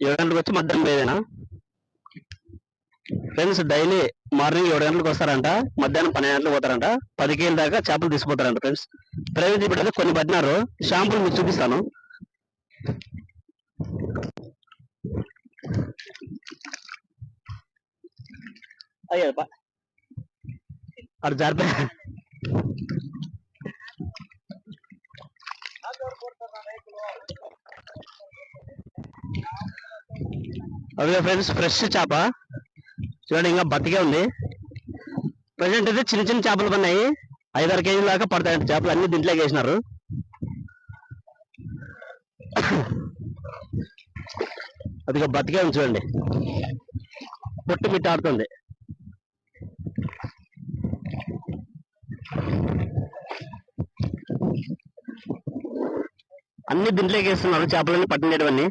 7 గంటలకు వచ్చి మధ్యాహ్నం పోయేదేనా ఫ్రెండ్స్? డైలీ మార్నింగ్ 7 గంటలకు వస్తారంట, మధ్యాహ్నం 12 గంటలకు పోతారంట. 10 కేజీల దాకా చేపలు తీసుకుపోతారంట ఫ్రెండ్స్. ప్రైవేట్ ఇప్పుడు కొన్ని పట్టినారు, షాంపులు మీకు చూపిస్తాను. అయ్యా అటు జారిపోయా. అదే ఫ్రెండ్స్ ఫ్రెష్ చేప చూడండి, ఇంకా బతికే ఉంది. ప్రజెంట్ అయితే చిన్న చిన్న చేపలు పడినాయి, 5-6 కేజీల దాకా పడతాయంట చేపలు. అన్ని దీంట్లోకి వేసినారు. అదిగా బతికే ఉంది చూడండి, పొట్టు బిట్ట ఆడుతుంది. అన్ని దీంట్లోకి వేస్తున్నారు చేపలన్నీ పట్టినవన్నీ.